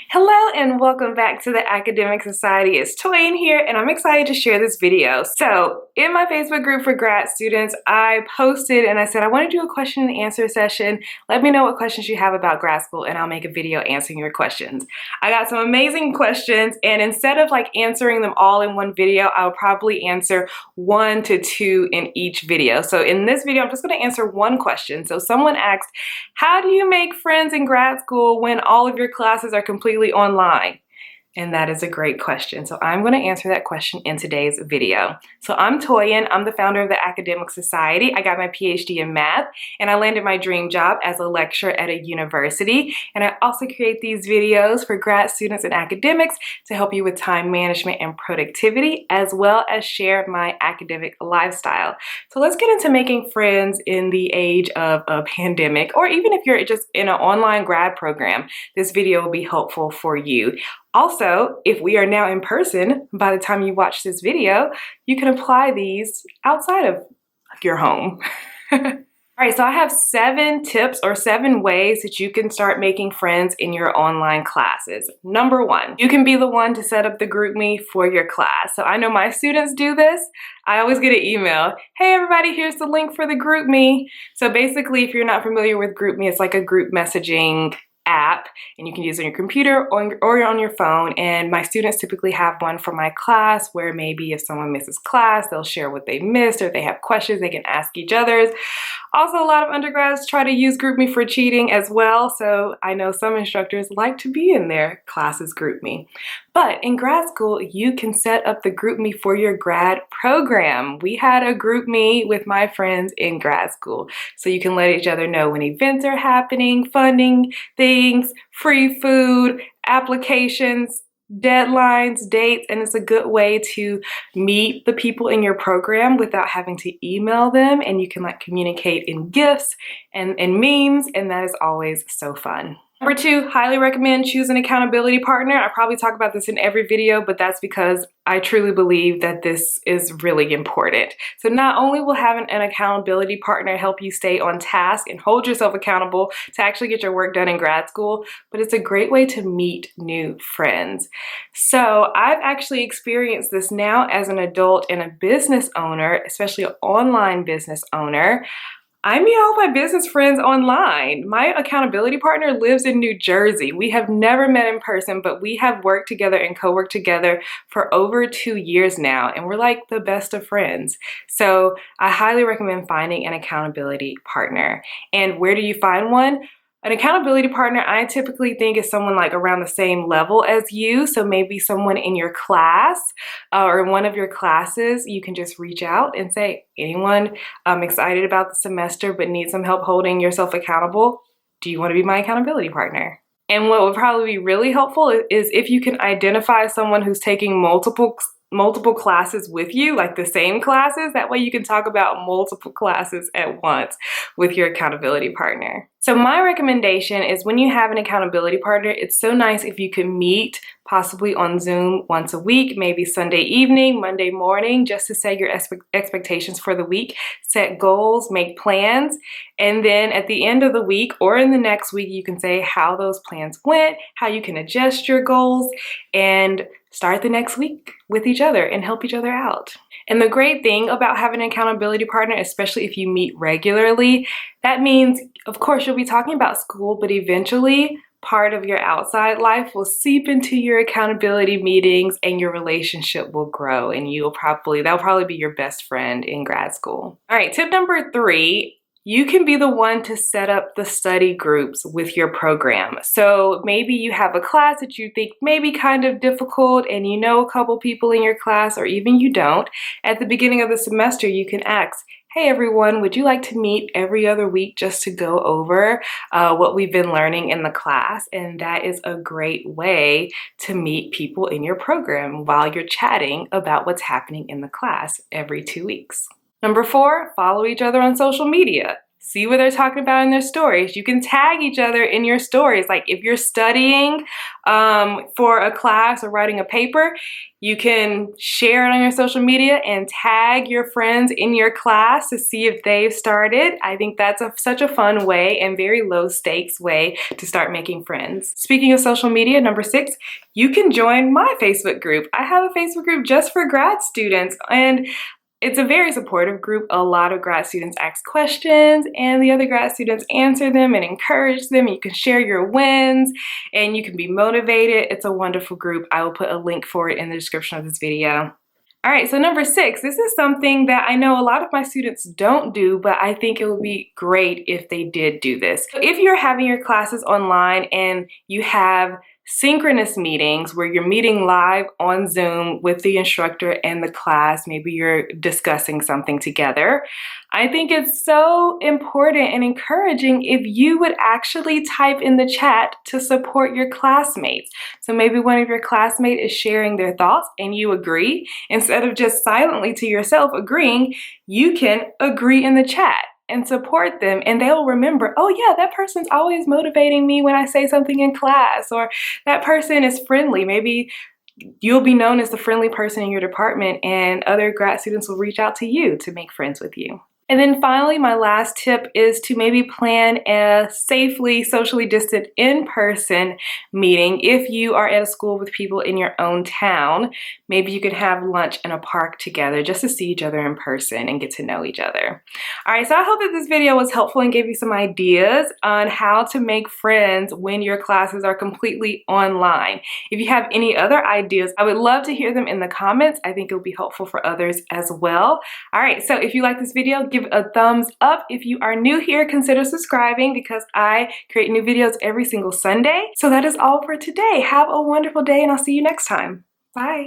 Hello and welcome back to the Academic Society. It's Toyin here and I'm excited to share this video. So in my Facebook group for grad students, I posted and I said I want to do a question and answer session. Let me know what questions you have about grad school and I'll make a video answering your questions. I got some amazing questions and instead of answering them all in one video, I'll probably answer 1 to 2 in each video. So in this video, I'm just going to answer one question. So someone asked, how do you make friends in grad school when all of your classes are completely online? And that is a great question. So I'm going to answer that question in today's video. So I'm Toyin. I'm the founder of the Academic Society. I got my PhD in math and I landed my dream job as a lecturer at a university. And I also create these videos for grad students and academics to help you with time management and productivity, as well as share my academic lifestyle. So let's get into making friends in the age of a pandemic, or even if you're just in an online grad program, this video will be helpful for you. Also, if we are now in person, by the time you watch this video, you can apply these outside of your home. All right, so I have 7 tips or 7 ways that you can start making friends in your online classes. Number 1, you can be the one to set up the GroupMe for your class. So I know my students do this. I always get an email, hey everybody, here's the link for the GroupMe. So basically, if you're not familiar with GroupMe, it's like a group messaging app and you can use it on your computer or on your phone, and my students typically have one for my class where maybe if someone misses class, they'll share what they missed, or if they have questions they can ask each other. Also, a lot of undergrads try to use GroupMe for cheating as well, so I know some instructors like to be in their classes GroupMe. But in grad school, you can set up the GroupMe for your grad program. We had a GroupMe with my friends in grad school, so you can let each other know when events are happening, funding things, free food, applications, deadlines, dates, and it's a good way to meet the people in your program without having to email them, and you can communicate in GIFs and memes, and that is always so fun. Number 2, highly recommend choose an accountability partner. I probably talk about this in every video, but that's because I truly believe that this is really important. So not only will having an accountability partner help you stay on task and hold yourself accountable to actually get your work done in grad school, but it's a great way to meet new friends. So I've actually experienced this now as an adult and a business owner, especially an online business owner. I meet all my business friends online. My accountability partner lives in New Jersey. We have never met in person, but we have worked together and co-worked together for over 2 years now, and we're like the best of friends. So I highly recommend finding an accountability partner. And where do you find one? An accountability partner, I typically think, is someone around the same level as you. So maybe someone in your class or in one of your classes, you can just reach out and say, anyone excited about the semester but need some help holding yourself accountable? Do you want to be my accountability partner? And what would probably be really helpful is if you can identify someone who's taking multiple classes with you, like the same classes. That way you can talk about multiple classes at once with your accountability partner. So my recommendation is when you have an accountability partner, it's so nice if you can meet possibly on Zoom once a week, maybe Sunday evening, Monday morning, just to set your expectations for the week, set goals, make plans, and then at the end of the week or in the next week, you can say how those plans went, how you can adjust your goals, and start the next week with each other and help each other out. And the great thing about having an accountability partner, especially if you meet regularly, that means, of course, you'll be talking about school, but eventually part of your outside life will seep into your accountability meetings and your relationship will grow, and that'll probably be your best friend in grad school. All right, tip number 3. You can be the one to set up the study groups with your program. So maybe you have a class that you think may be kind of difficult and you know a couple people in your class, or even you don't. At the beginning of the semester, you can ask, hey everyone, would you like to meet every other week just to go over what we've been learning in the class? And that is a great way to meet people in your program while you're chatting about what's happening in the class every 2 weeks. Number 4, follow each other on social media. see what they're talking about in their stories. You can tag each other in your stories. Like if you're studying for a class or writing a paper, you can share it on your social media and tag your friends in your class to see if they've started. I think that's such a fun way and very low stakes way to start making friends. Speaking of social media, number 6, you can join my Facebook group. I have a Facebook group just for grad students, and it's a very supportive group. A lot of grad students ask questions and the other grad students answer them and encourage them. You can share your wins and you can be motivated. It's a wonderful group. I will put a link for it in the description of this video. All right, so number 6, this is something that I know a lot of my students don't do, but I think it would be great if they did do this. So if you're having your classes online and you have synchronous meetings where you're meeting live on Zoom with the instructor and the class, maybe you're discussing something together, I think it's so important and encouraging if you would actually type in the chat to support your classmates. So maybe one of your classmates is sharing their thoughts and you agree. Instead of just silently to yourself agreeing, you can agree in the chat and support them, and they'll remember, oh yeah, that person's always motivating me when I say something in class, or that person is friendly. Maybe you'll be known as the friendly person in your department and other grad students will reach out to you to make friends with you. And then finally, my last tip is to maybe plan a safely socially distant in-person meeting. If you are at a school with people in your own town, maybe you could have lunch in a park together just to see each other in person and get to know each other. All right, so I hope that this video was helpful and gave you some ideas on how to make friends when your classes are completely online. If you have any other ideas, I would love to hear them in the comments. I think it'll be helpful for others as well. All right, so if you like this video, give it a thumbs up. If you are new here, consider subscribing because I create new videos every single Sunday. So that is all for today. Have a wonderful day and I'll see you next time. Bye.